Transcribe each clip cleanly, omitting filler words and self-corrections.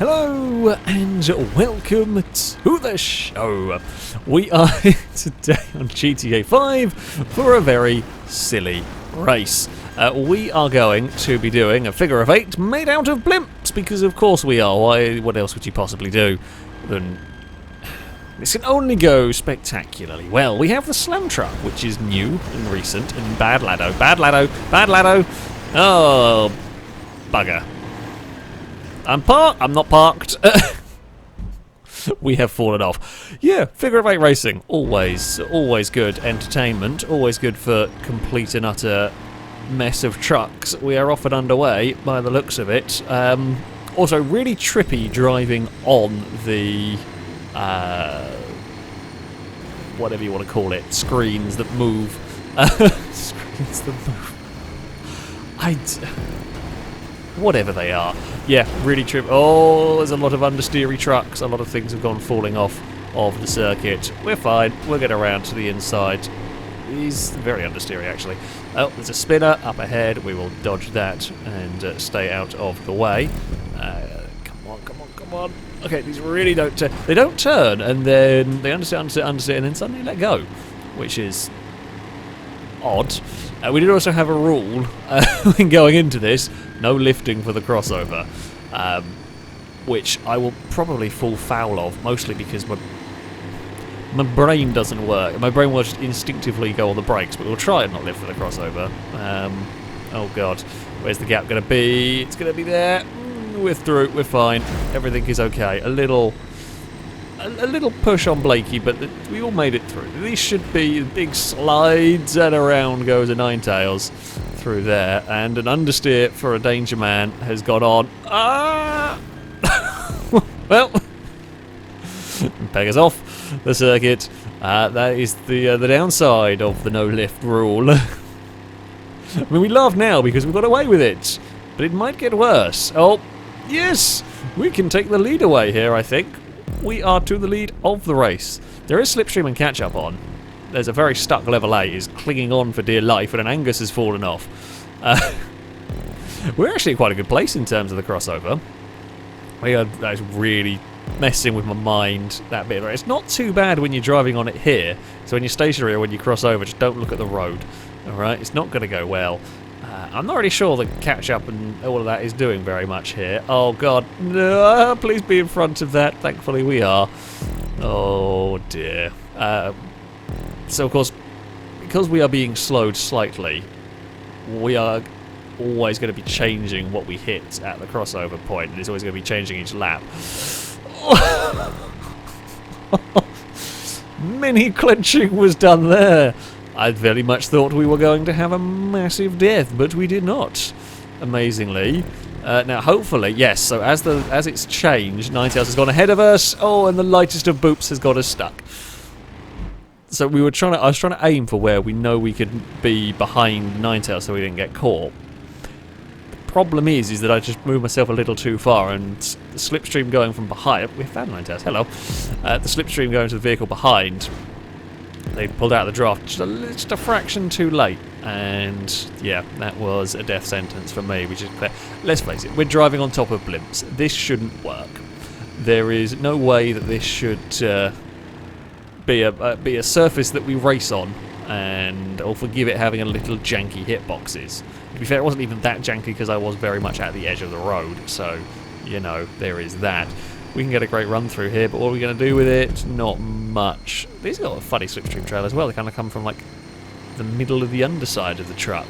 Hello and welcome to the show. We are here today on GTA 5 for a very silly race. We are going to be doing a figure of 8 made out of blimps, because of course we are. Why? What else would you possibly do? This can only go spectacularly well. We have the slam truck, which is new and recent, and bad laddo. Oh, bugger. I'm not parked. We have fallen off. Yeah, figure of 8 racing. Always good entertainment. Always good for complete and utter mess of trucks. We are off and underway by the looks of it. Also, really trippy driving on the whatever you want to call it, screens that move. Screens that move. Whatever they are. Yeah, really trip. Oh, there's a lot of understeery trucks. A lot of things have gone falling off of the circuit. We're fine. We'll get around to the inside. He's very understeery, actually. Oh, there's a spinner up ahead. We will dodge that and stay out of the way. Come on. Okay, these really don't turn. They don't turn, and then they undersit, and then suddenly let go, which is odd. We did also have a rule when going into this: no lifting for the crossover, which I will probably fall foul of, mostly because my brain doesn't work. My brain will just instinctively go on the brakes, but we'll try and not lift for the crossover. Oh god, where's the gap going to be? It's going to be there. We're through. We're fine. Everything is okay. A little push on Blakey, but we all made it through. These should be big slides, and around goes a Ninetales through there, and an understeer for a danger man has gone on. Well, peg us off the circuit. That is the downside of the no lift rule. I mean, we laugh now because we got away with it, but it might get worse. Oh, yes, we can take the lead away here, I think. We are to the lead of the race. There is slipstream and catch-up on. There's a very stuck level 8, is clinging on for dear life, and an Angus has fallen off. We're actually in quite a good place in terms of the crossover. That's really messing with my mind, that bit. It's not too bad when you're driving on it here. So when you're stationary or when you cross over, just don't look at the road. Alright, it's not going to go well. I'm not really sure the catch-up and all of that is doing very much here. Oh god, no, please be in front of that. Thankfully we are. Oh dear. So of course, because we are being slowed slightly, we are always going to be changing what we hit at the crossover point, and it's always going to be changing each lap. Mini clenching was done there. I very much thought we were going to have a massive death, but we did not, amazingly. Now, hopefully, yes, so as it's changed, Ninetales has gone ahead of us. Oh, and the lightest of boops has got us stuck. So I was trying to aim for where we know we could be behind Ninetales so we didn't get caught. The problem is that I just moved myself a little too far, and the slipstream going from behind... We found Ninetales, hello. The slipstream going to the vehicle behind... They pulled out the draft just a fraction too late, and yeah, that was a death sentence for me, which is clear. Let's face it, we're driving on top of blimps. This shouldn't work. There is no way that this should be a surface that we race on, and I'll forgive it having a little janky hitboxes. To be fair, it wasn't even that janky because I was very much at the edge of the road, so, you know, there is that. We can get a great run through here, but what are we going to do with it? Not much. These got a funny slipstream trail as well. They kind of come from like the middle of the underside of the truck.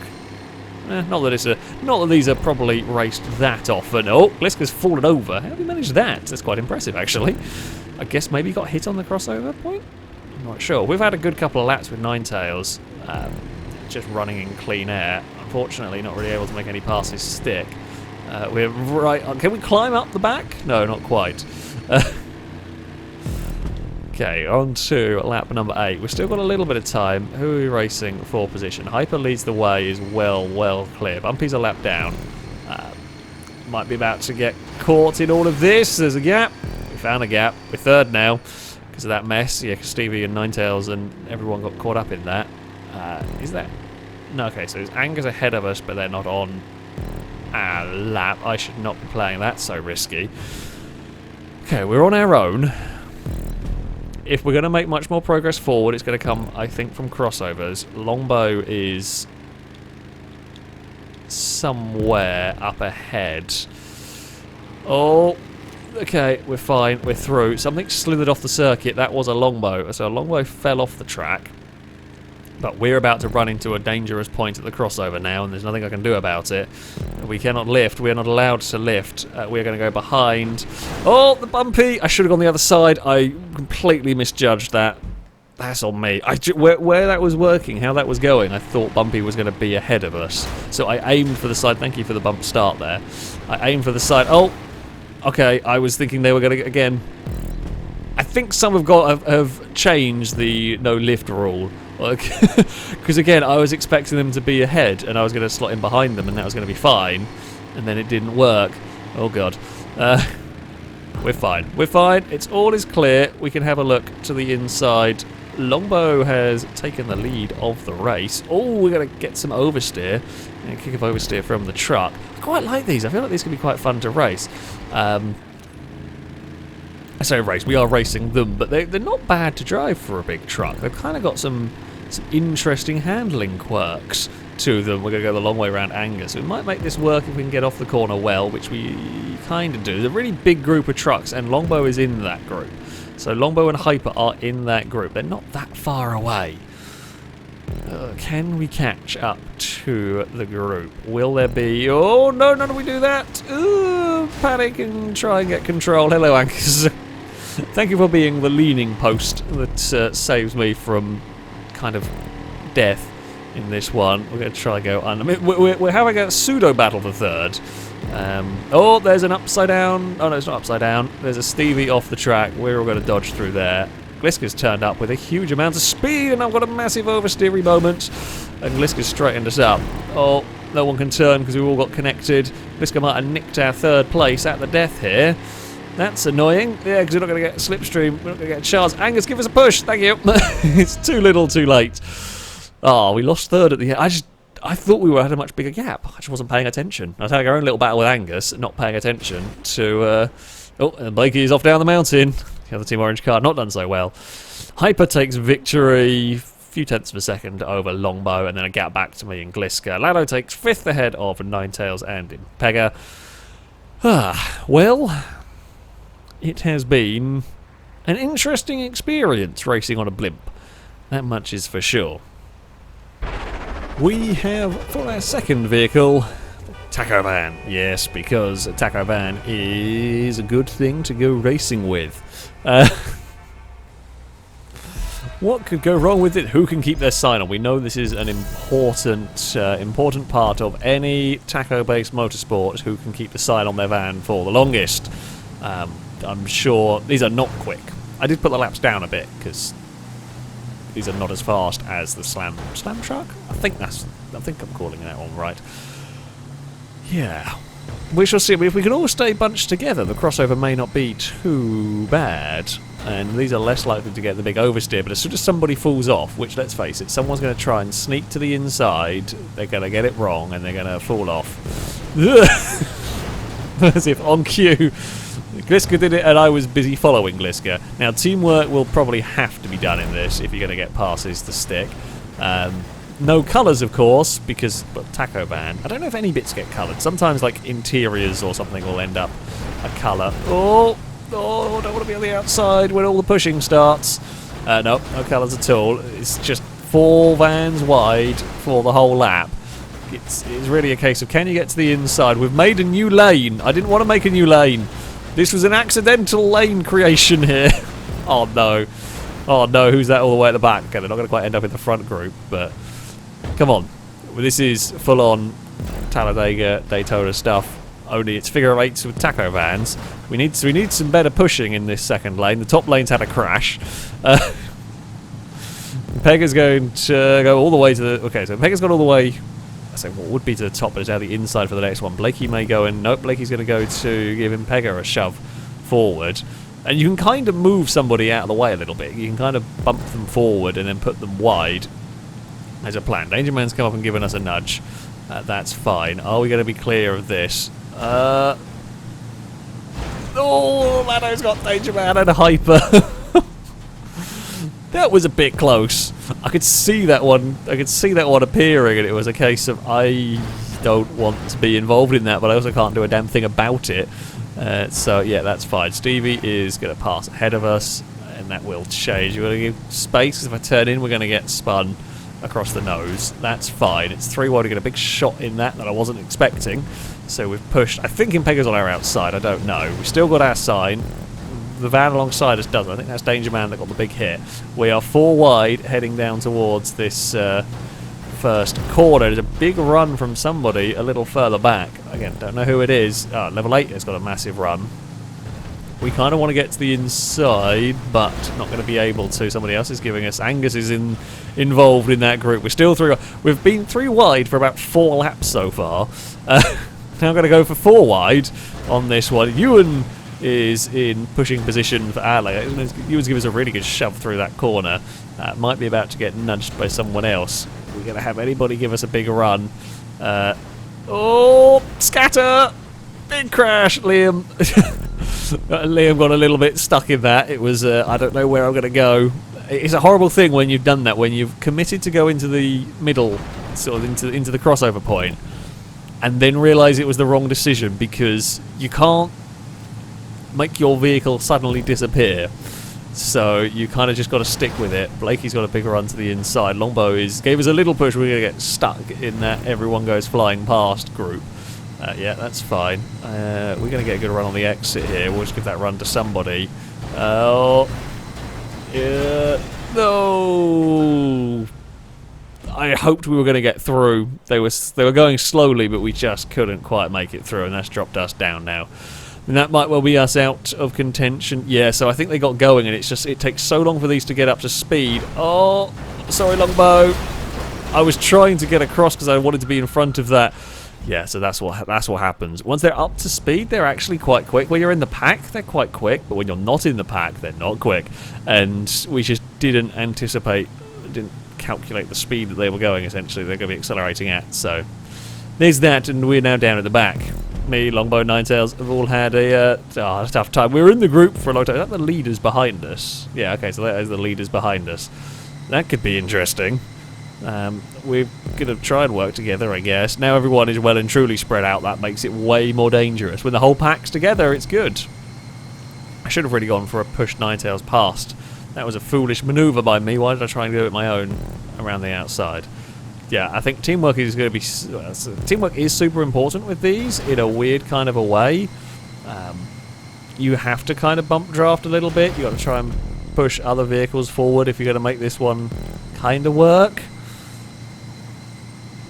Not that these are probably raced that often. Oh, Gliska's fallen over. How have you managed that? That's quite impressive, actually. I guess maybe got hit on the crossover point? I'm not sure. We've had a good couple of laps with Ninetales, just running in clean air. Unfortunately, not really able to make any passes stick. We're right on. Can we climb up the back? No, not quite. Okay, on to lap number 8. We've still got a little bit of time. Who are we racing for position? Hyper leads the way, is well clear. Bumpy's a lap down. Might be about to get caught in all of this. There's a gap. We found a gap. We're third now because of that mess. Yeah, because Stevie and Ninetales and everyone got caught up in that. Is that... No, okay, so there's Angus ahead of us, but they're not on our lap. I should not be playing that, so risky. Okay, we're on our own. If we're going to make much more progress forward, it's going to come, I think, from crossovers. Longbow is somewhere up ahead. Oh, okay, we're fine. We're through. Something slithered off the circuit. That was a longbow. So a longbow fell off the track. But we're about to run into a dangerous point at the crossover now, and there's nothing I can do about it. We cannot lift. We are not allowed to lift. We're going to go behind. Oh, the bumpy! I should have gone the other side. I completely misjudged that. That's on me. Where that was working, how that was going, I thought Bumpy was going to be ahead of us. So I aimed for the side. Thank you for the bump start there. I aimed for the side. Oh, okay. I was thinking they were going to, again. I think some have changed the no lift rule. Because again, I was expecting them to be ahead, and I was going to slot in behind them, and that was going to be fine. And then it didn't work. Oh god. We're fine. We're fine. It's all is clear. We can have a look to the inside. Longbow has taken the lead of the race. Oh, we're going to get some oversteer. And a kick of oversteer from the truck. I quite like these. I feel like these could be quite fun to race. I say race. We are racing them, but they're not bad to drive for a big truck. They've kind of got some interesting handling quirks to them. We're going to go the long way around Angus. We might make this work if we can get off the corner well, which we kind of do. There's a really big group of trucks, and Longbow is in that group. So Longbow and Hyper are in that group. They're not that far away. Can we catch up to the group? Will there be... Oh, no, none of we do that. Ooh, panic and try and get control. Hello, Angus. Thank you for being the leaning post that saves me from kind of death in this one. We're going to try and go on. I mean, we're having a pseudo battle for third. Oh, there's an upside down. Oh no, it's not upside down. There's a Stevie off the track. We're all going to dodge through there. Gliska's turned up with a huge amount of speed, and I've got a massive oversteery moment. And Gliska's straightened us up. Oh, no one can turn because we've all got connected. Gliska might have nicked our third place at the death here. That's annoying. Yeah, because we're not going to get slipstream. We're not going to get a chance. Angus, give us a push. Thank you. It's too little, too late. Oh, we lost third at the end. I thought we had a much bigger gap. I just wasn't paying attention. I was having our own little battle with Angus, not paying attention to... Oh, and Blakey is off down the mountain. The other Team Orange car not done so well. Hyper takes victory, a few tenths of a second over Longbow, and then a gap back to me and Gliska. Lado takes fifth ahead of Ninetails and Impega. Well, it has been an interesting experience racing on a blimp. That much is for sure. We have, for our second vehicle, the Taco Van. Yes, because a Taco Van is a good thing to go racing with. What could go wrong with it? Who can keep their sign on? We know this is an important part of any taco-based motorsport. Who can keep the sign on their van for the longest? I'm sure these are not quick. I did put the laps down a bit because these are not as fast as the slam truck. I think I'm calling that one right. Yeah. We shall see. If we can all stay bunched together, the crossover may not be too bad. And these are less likely to get the big oversteer. But as soon as somebody falls off, which, let's face it, someone's going to try and sneak to the inside, they're going to get it wrong and they're going to fall off. As if on cue. Gliska did it and I was busy following Gliska. Now, teamwork will probably have to be done in this if you're going to get passes to stick. No colours, of course, because Taco Van. I don't know if any bits get coloured. Sometimes, like, interiors or something will end up a colour. Oh, I don't want to be on the outside when all the pushing starts. No colours at all. It's just 4 vans wide for the whole lap. It's really a case of, can you get to the inside? We've made a new lane. I didn't want to make a new lane. This was an accidental lane creation here. Oh no. Oh no, who's that all the way at the back? Okay, they're not going to quite end up in the front group, but... Come on. Well, this is full-on Talladega, Daytona stuff. Only it's figure eights with taco vans. We need some better pushing in this second lane. The top lane's had a crash. Pega's going to go all the way to the... Okay, so Pega's gone all the way... I say what would be to the top, but it's out the inside for the next one. Blakey may go in. Nope, Blakey's going to go to give Impega a shove forward. And you can kind of move somebody out of the way a little bit. You can kind of bump them forward and then put them wide. There's a plan. Danger Man's come up and given us a nudge. That's fine. Are we going to be clear of this? Oh, Lado's got Danger Man and a Hyper. That was a bit close. I could see that one. I could see that one appearing, and it was a case of I don't want to be involved in that, but I also can't do a damn thing about it. So yeah, that's fine. Stevie is going to pass ahead of us, and that will change. You're going to give space, 'cause if I turn in, we're going to get spun across the nose. That's fine. It's 3 wide to get a big shot in that I wasn't expecting. So we've pushed. I think Impega's on our outside. I don't know. We've still got our sign. The van alongside us doesn't. I think that's Danger Man that got the big hit. We are 4 wide, heading down towards this first corner. There's a big run from somebody a little further back. Again, don't know who it is. Level 8 has got a massive run. We kind of want to get to the inside, but not going to be able to. Somebody else is giving us. Angus is involved in that group. We're still 3. We've been 3 wide for about 4 laps so far. Now I'm going to go for 4 wide on this one. Ewan is in pushing position for our leg. Ewan's give us a really good shove through that corner. Might be about to get nudged by someone else. We're going to have anybody give us a big run. Oh, scatter! Big crash, Liam. Liam got a little bit stuck in that. It was, I don't know where I'm going to go. It's a horrible thing when you've done that, when you've committed to go into the middle, sort of into the crossover point, and then realise it was the wrong decision, because you can't make your vehicle suddenly disappear. So you kind of just got to stick with it. Blakey's got a big run to the inside. Longbow gave us a little push. We're going to get stuck in that everyone goes flying past group. Yeah, that's fine. We're going to get a good run on the exit here. We'll just give that run to somebody. Oh, yeah, no. I hoped we were going to get through. They were going slowly, but we just couldn't quite make it through, and that's dropped us down now. And that might well be us out of contention. Yeah, so I think they got going, and it takes so long for these to get up to speed. Oh, sorry, Longbow. I was trying to get across because I wanted to be in front of that. Yeah, so that's what happens. Once they're up to speed, they're actually quite quick. When you're in the pack, they're quite quick, but when you're not in the pack, they're not quick. And we just didn't calculate the speed that they were going, essentially. They're going to be accelerating at. So there's that, and we're now down at the back. Me, Longbow, Ninetails have all had a tough time. We were in the group for a long time. Is that the leaders behind us? Yeah, okay, so that is the leaders behind us. That could be interesting. We're going to try and work together, I guess. Now everyone is well and truly spread out. That makes it way more dangerous. When the whole pack's together, it's good. I should have really gone for a push Ninetails past. That was a foolish manoeuvre by me. Why did I try and do it my own around the outside? Yeah, I think teamwork is going to be... teamwork is super important with these in a weird kind of a way. You have to kind of bump draft a little bit. You've got to try and push other vehicles forward if you're going to make this one kind of work.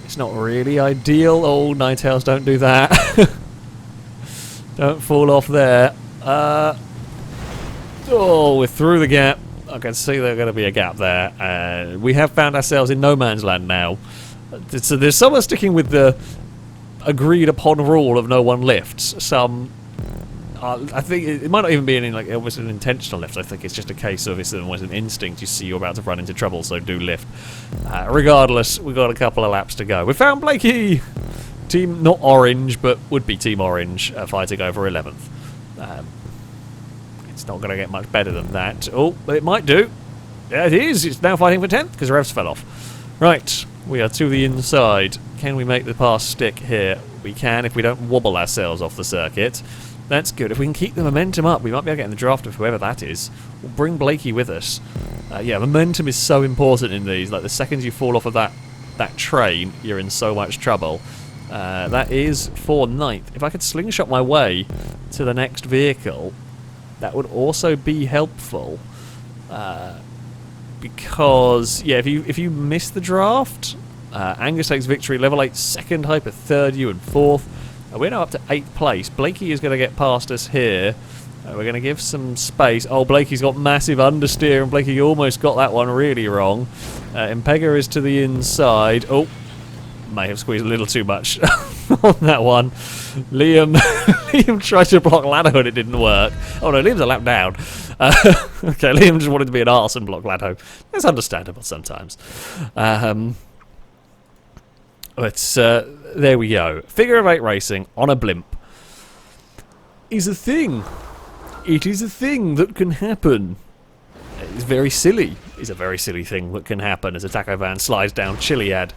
It's not really ideal. Oh, Ninetails, don't do that. Don't fall off there. Oh, we're through the gap. I can see there's going to be a gap there. We have found ourselves in no man's land now. So there's someone sticking with the agreed upon rule of no one lifts. Some... I think it might not even be it was an intentional lift. I think it's just a case of it's almost an instinct. You see you're about to run into trouble, so do lift. Regardless, we've got a couple of laps to go. We found Blakey! Team, not orange, but would be Team Orange, fighting over 11th. It's not going to get much better than that. Oh, but it might do. Yeah, it is. It's now fighting for 10th because the revs fell off. Right, we are to the inside. Can we make the pass stick here? We can if we don't wobble ourselves off the circuit. That's good. If we can keep the momentum up, we might be able to get in the draft of whoever that is. We'll bring Blakey with us. Yeah, momentum is so important in these. Like, the second you fall off of that train, you're in so much trouble. That is for 9th. If I could slingshot my way to the next vehicle, that would also be helpful. Because, yeah, if you miss the draft, Angus takes victory, level 8 second, Hyper 3rd, you and 4th. We're now up to 8th place. Blakey is going to get past us here. We're going to give some space. Oh, Blakey's got massive understeer, and Blakey almost got that one really wrong. Impega is to the inside. Oh, may have squeezed a little too much on that one. Liam tried to block Lado and it didn't work. Oh no, Liam's a lap down. Okay, Liam just wanted to be an arse and block Lado. That's understandable sometimes. But there we go. Figure of 8 racing on a blimp is a thing. It is a thing that can happen. It's very silly. It's a very silly thing that can happen as a taco van slides down Chiliad.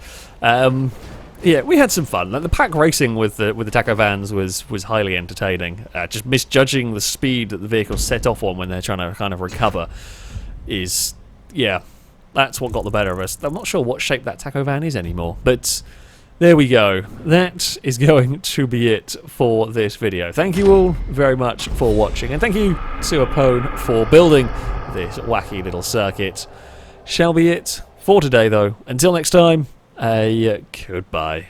Yeah, we had some fun. Like, the pack racing with the taco vans was highly entertaining. Just misjudging the speed that the vehicles set off on when they're trying to kind of recover is, yeah, that's what got the better of us. I'm not sure what shape that taco van is anymore, but there we go. That is going to be it for this video. Thank you all very much for watching, and thank you to Apone for building this wacky little circuit. Shall be it for today, though. Until next time, goodbye.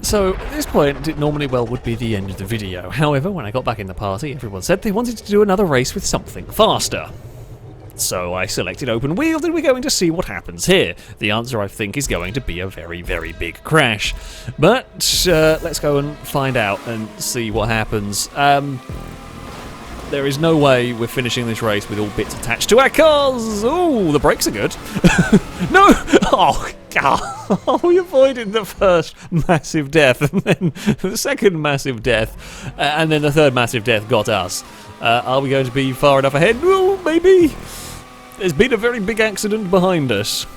So, at this point, it normally would be the end of the video. However, when I got back in the party, everyone said they wanted to do another race with something faster. So I selected open wheeled, and we're going to see what happens here. The answer, I think, is going to be a very, very big crash. But let's go and find out and see what happens. There is no way we're finishing this race with all bits attached to our cars. Oh, the brakes are good. No! Oh, God. We avoided the first massive death, and then the second massive death, and then the third massive death got us. Are we going to be far enough ahead? Well, maybe. There's been a very big accident behind us.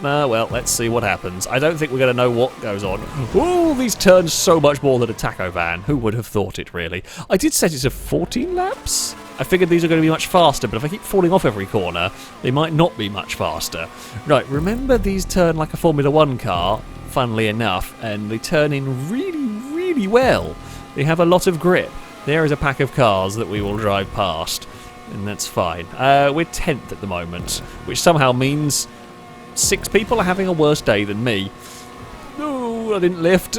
Well, let's see what happens. I don't think we're going to know what goes on. Oh, these turn so much more than a taco van. Who would have thought it, really? I did set it to 14 laps. I figured these are going to be much faster, but if I keep falling off every corner, they might not be much faster. Right, remember these turn like a Formula 1 car, funnily enough, and they turn in really, really well. They have a lot of grip. There is a pack of cars that we will drive past, and that's fine. We're 10th at the moment, which somehow means 6 people are having a worse day than me. No, I didn't lift.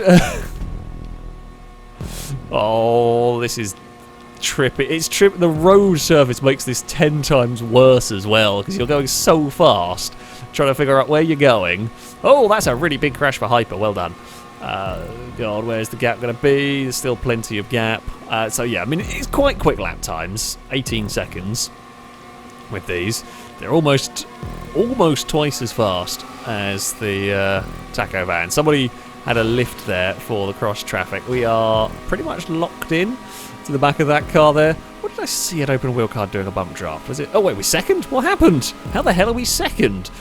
Oh, this is trippy. It's trippy. The road surface makes this 10 times worse as well, because you're going so fast, trying to figure out where you're going. Oh, that's a really big crash for Hyper. Well done. God, where's the gap going to be? There's still plenty of gap. So yeah, I mean, it's quite quick lap times. 18 seconds with these. They're almost twice as fast as the taco van. Somebody had a lift there for the cross traffic. We are pretty much locked in to the back of that car there. What did I see an open wheel car doing a bump draft? Was it? Oh wait, we're second? What happened? How the hell are we second?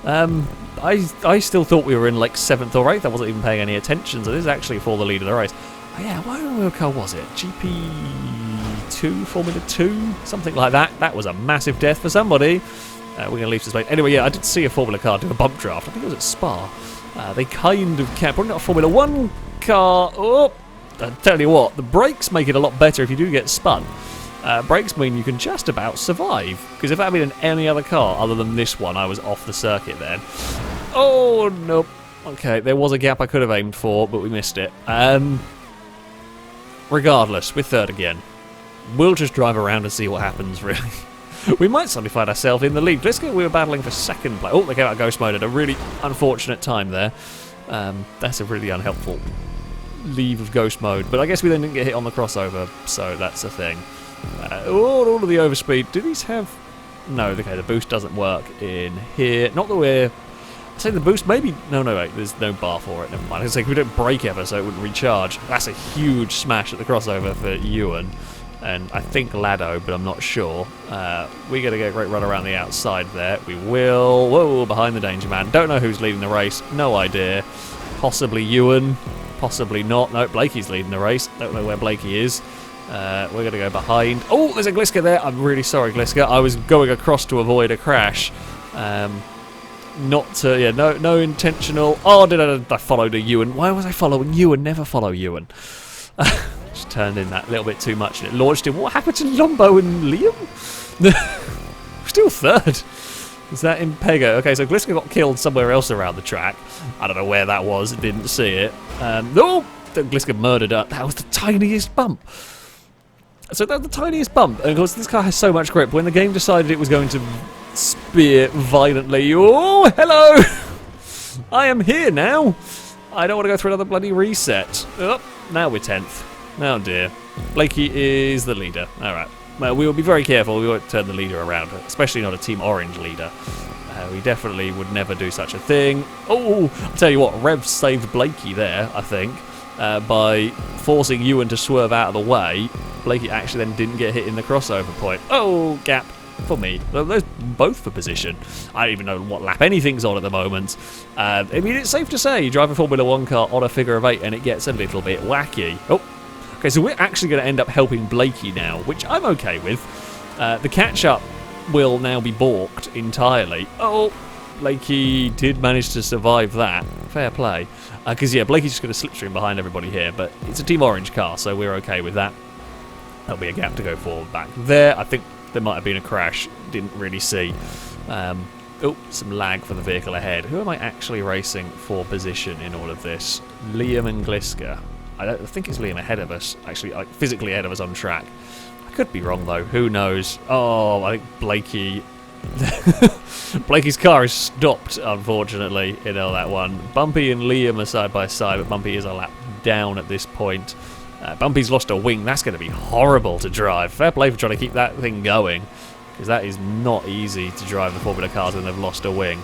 I still thought we were in like 7th or 8th. I wasn't even paying any attention. So this is actually for the lead of the race. Oh yeah, what open wheel car was it? GP2, Formula 2, something like that. That was a massive death for somebody. We're going to leave this place. Anyway, yeah, I did see a Formula car do a bump draft. I think it was at Spa. They kind of kept, probably not a Formula 1 car. Oh, I tell you what, the brakes make it a lot better if you do get spun. Brakes mean you can just about survive. Because if that had been in any other car other than this one, I was off the circuit then. Oh, nope. Okay, there was a gap I could have aimed for, but we missed it. Regardless, we're third again. We'll just drive around and see what happens, really. We might suddenly find ourselves in the lead. We were battling for second place. Oh, they came out of Ghost Mode at a really unfortunate time there. That's a really unhelpful leave of Ghost Mode. But I guess we then didn't get hit on the crossover, so that's a thing. All of the overspeed. Do these have... No, okay, the boost doesn't work in here. Not that we're... I'd say the boost, maybe... No, wait, there's no bar for it. Never mind. It's like we don't brake ever, so it wouldn't recharge. That's a huge smash at the crossover for Ewan. And I think Lado, but I'm not sure. We're going to get a great run around the outside there. We will. Whoa, behind the danger man. Don't know who's leading the race. No idea. Possibly Ewan. Possibly not. No, Blakey's leading the race. Don't know where Blakey is. We're going to go behind. Oh, there's a Gliska there. I'm really sorry, Gliska. I was going across to avoid a crash. No intentional. Oh, I followed a Ewan. Why was I following Ewan? Never follow Ewan. Just turned in that little bit too much and it launched him. What happened to Lombo and Liam? Still third. Is that in Pego? Okay, so Gliska got killed somewhere else around the track. I don't know where that was. Didn't see it. No! Gliska murdered her. That was the tiniest bump. So that's the tiniest bump. And of course, this car has so much grip. When the game decided it was going to spear violently... Oh, hello! I am here now. I don't want to go through another bloody reset. Oh, now we're 10th. Oh dear. Blakey is the leader. Alright. Well, we will be very careful. We won't turn the leader around, especially not a Team Orange leader. We definitely would never do such a thing. Oh, I'll tell you what, Rev saved Blakey there, I think. by forcing Ewan to swerve out of the way. Blakey actually then didn't get hit in the crossover point. Oh, gap for me. Those both for position. I don't even know what lap anything's on at the moment. I mean, it's safe to say you drive a Formula 1 car on a figure of 8 and it gets a little bit wacky. Oh, okay, so we're actually going to end up helping Blakey now, which I'm okay with. The catch-up will now be balked entirely. Oh, Blakey did manage to survive that. Fair play. Because, yeah, Blakey's just going to slipstream behind everybody here, but it's a Team Orange car, so we're okay with that. There'll be a gap to go forward back there. I think there might have been a crash. Didn't really see. Oh, some lag for the vehicle ahead. Who am I actually racing for position in all of this? Liam and Gliska. I think it's Liam ahead of us. Actually, like, physically ahead of us on track. I could be wrong, though. Who knows? Oh, I think Blakey... Blakey's car is stopped, unfortunately, in all that one. Bumpy and Liam are side by side, but Bumpy is a lap down at this point. Bumpy's lost a wing. That's going to be horrible to drive. Fair play for trying to keep that thing going, because that is not easy to drive the Formula cars when they've lost a wing.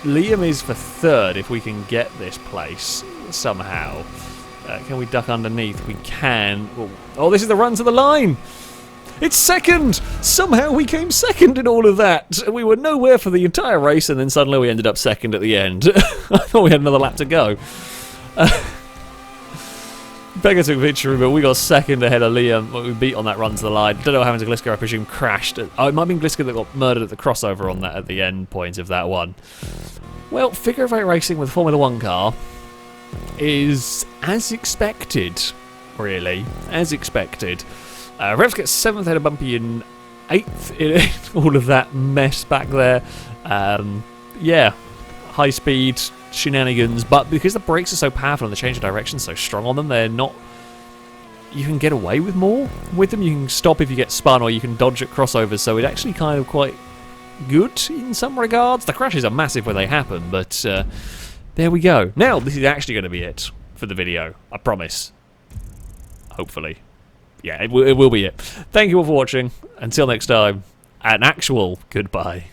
Liam is for third if we can get this place somehow. Can we duck underneath? We can. Oh, this is the run to the line! It's second! Somehow we came second in all of that. We were nowhere for the entire race, and then suddenly we ended up second at the end. I thought we had another lap to go. Beggar took victory, but we got second ahead of Liam. We beat on that run to the line. Don't know what happened to Gliska, I presume crashed. Oh, it might have been Gliska that got murdered at the crossover on that at the end point of that one. Well, figure of 8 racing with a Formula 1 car is as expected, really. As expected. Revs gets 7th ahead of Bumpy in 8th in all of that mess back there. Yeah, high speed shenanigans, but because the brakes are so powerful and the change of direction so strong on them, they're not... You can get away with more with them. You can stop if you get spun, or you can dodge at crossovers, so it's actually kind of quite good in some regards. The crashes are massive when they happen, but there we go. Now, this is actually going to be it for the video. I promise. Hopefully. Yeah, it will be it. Thank you all for watching. Until next time, an actual goodbye.